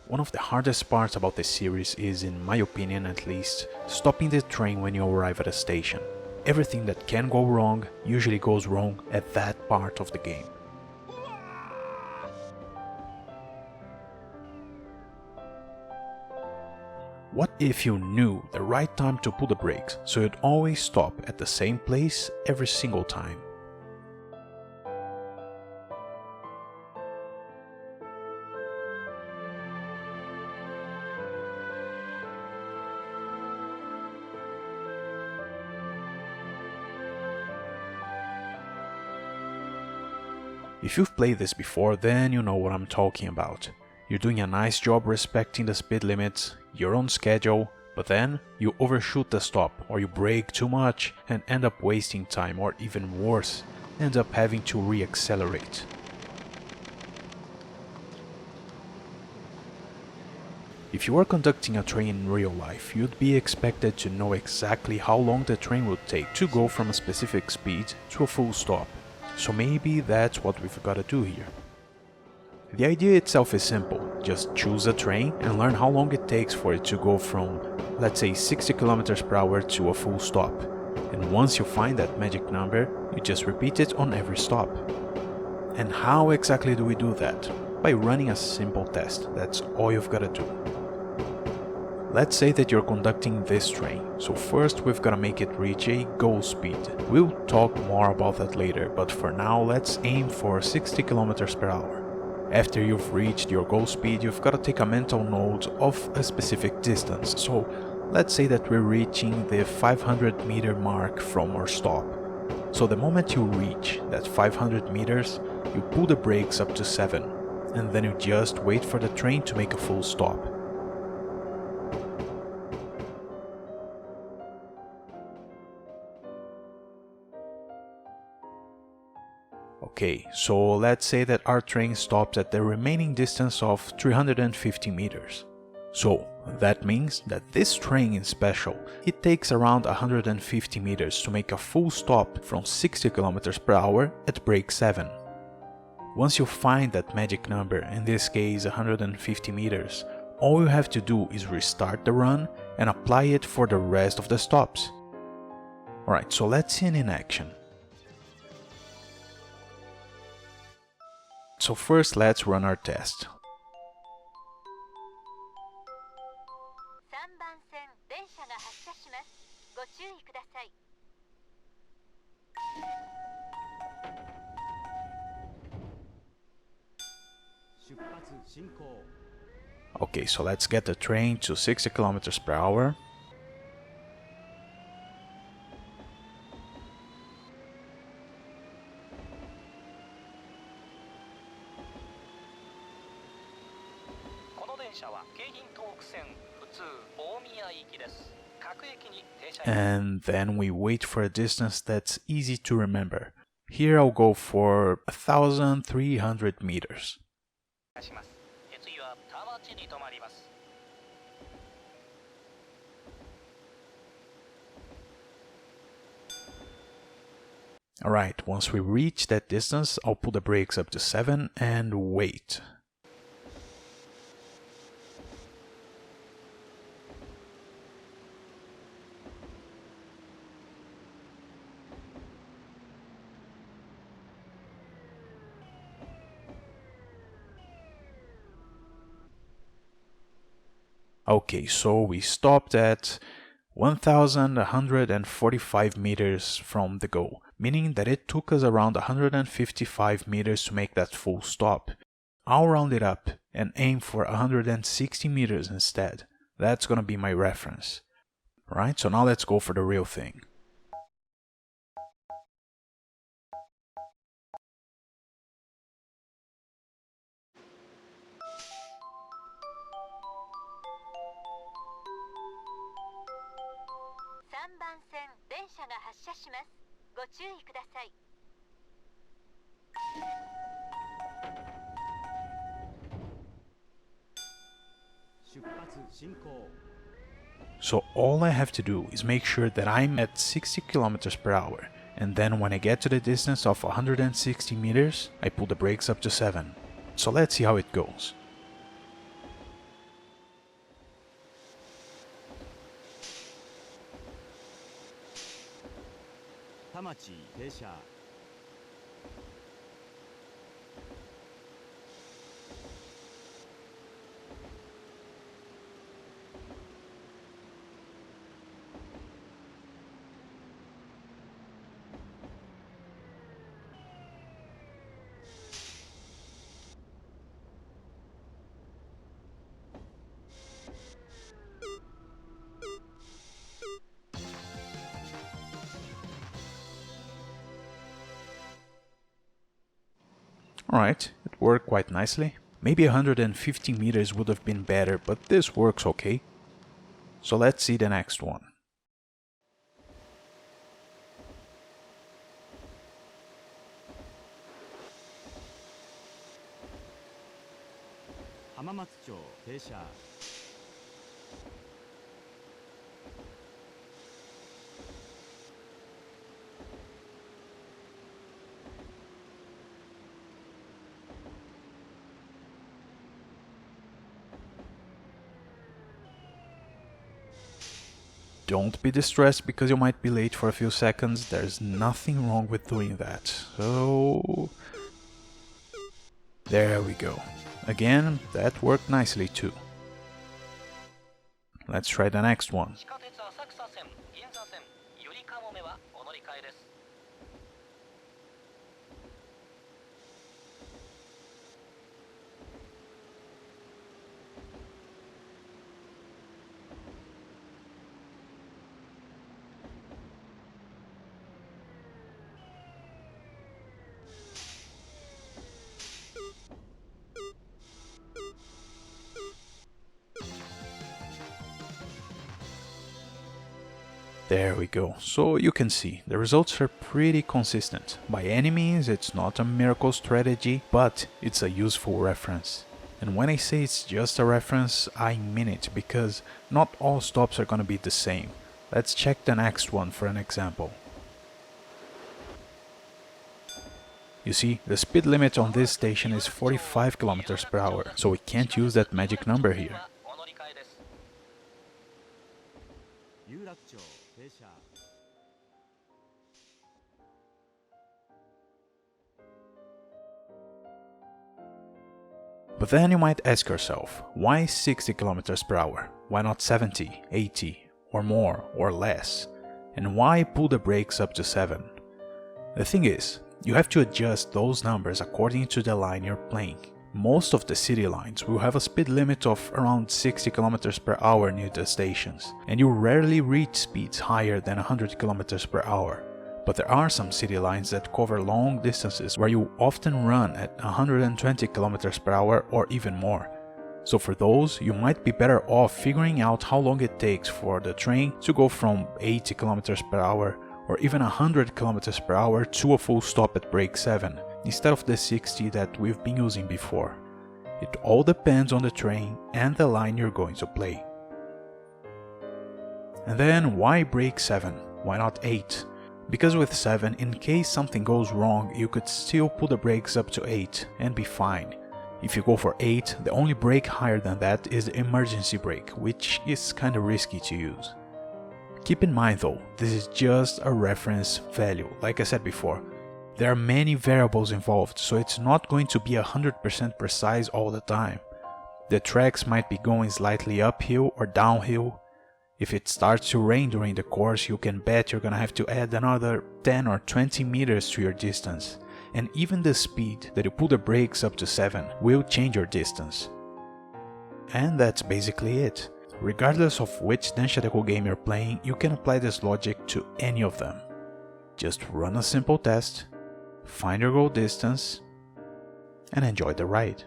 One of the hardest parts about this series is, in my opinion at least, stopping the train when you arrive at a station. Everything that can go wrong usually goes wrong at that part of the game. What if you knew the right time to pull the brakes, so you'd always stop at the same place every single time? If you've played this before, then you know what I'm talking about. You're doing a nice job respecting the speed limits, you're on schedule, but then you overshoot the stop or you brake too much and end up wasting time, or even worse, end up having to re-accelerate. If you were conducting a train in real life, you'd be expected to know exactly how long the train would take to go from a specific speed to a full stop. So maybe that's what we've got to do here. The idea itself is simple, just choose a train and learn how long it takes for it to go from, let's say, 60 km per hour to a full stop. And once you find that magic number, you just repeat it on every stop. And how exactly do we do that? By running a simple test, that's all you've got to do. Let's say that you're conducting this train, so first we've got to make it reach a go speed. We'll talk more about that later, but for now let's aim for 60 km per hour. After you've reached your goal speed, you've got to take a mental note of a specific distance. So let's say that we're reaching the 500 meter mark from our stop. So the moment you reach that 500 meters, you pull the brakes up to 7, and then you just wait for the train to make a full stop. Okay, so let's say that our train stops at the remaining distance of 350 meters. So that means that this train is special. It takes around 150 meters to make a full stop from 60 km per hour at brake 7. Once you find that magic number, in this case 150 meters, all you have to do is restart the run and apply it for the rest of the stops. Alright, so let's see it in action. So first let's run our test. Okay, so let's get the train to 60 km per hour. And then we wait for a distance that's easy to remember. Here I'll go for 1,300 meters. Alright, once we reach that distance, I'll pull the brakes up to 7 and wait. Okay, so we stopped at 1,145 meters from the goal, meaning that it took us around 155 meters to make that full stop. I'll round it up and aim for 160 meters instead. That's gonna be my reference. Right, so now let's go for the real thing. So all I have to do is make sure that I'm at 60 kilometers per hour, and then when I get to the distance of 160 meters, I pull the brakes up to 7. So let's see how it goes. Alright, it worked quite nicely. Maybe 150 meters would have been better, but this works okay. So let's see the next one. Don't be distressed because you might be late for a few seconds, there's nothing wrong with doing that. So... there we go. Again, that worked nicely too. Let's try the next one. There we go. So you can see, the results are pretty consistent. By any means, it's not a miracle strategy, but it's a useful reference. And when I say it's just a reference, I mean it, because not all stops are gonna be the same. Let's check the next one for an example. You see, the speed limit on this station is 45 kilometers per hour, so we can't use that magic number here. But then you might ask yourself, why 60 kilometers per hour? Why not 70, 80, or more, or less? And why pull the brakes up to 7? The thing is, you have to adjust those numbers according to the line you're playing. Most of the city lines will have a speed limit of around 60 kilometers per hour near the stations, and you rarely reach speeds higher than 100 kilometers per hour. But there are some city lines that cover long distances where you often run at 120 kilometers per hour or even more. So for those, you might be better off figuring out how long it takes for the train to go from 80 kilometers per hour or even 100 kilometers per hour to a full stop at brake 7, instead of the 60 that we've been using before. It all depends on the train and the line you're going to play. And then why brake 7? Why not 8? Because with 7, in case something goes wrong, you could still pull the brakes up to 8 and be fine. If you go for 8, the only brake higher than that is the emergency brake, which is kinda risky to use. Keep in mind though, this is just a reference value, like I said before. There are many variables involved, so it's not going to be 100% precise all the time. The tracks might be going slightly uphill or downhill. If it starts to rain during the course, you can bet you're gonna have to add another 10 or 20 meters to your distance. And even the speed that you pull the brakes up to 7 will change your distance. And that's basically it. Regardless of which Densha de Go game you're playing, you can apply this logic to any of them. Just run a simple test, find your goal distance, and enjoy the ride.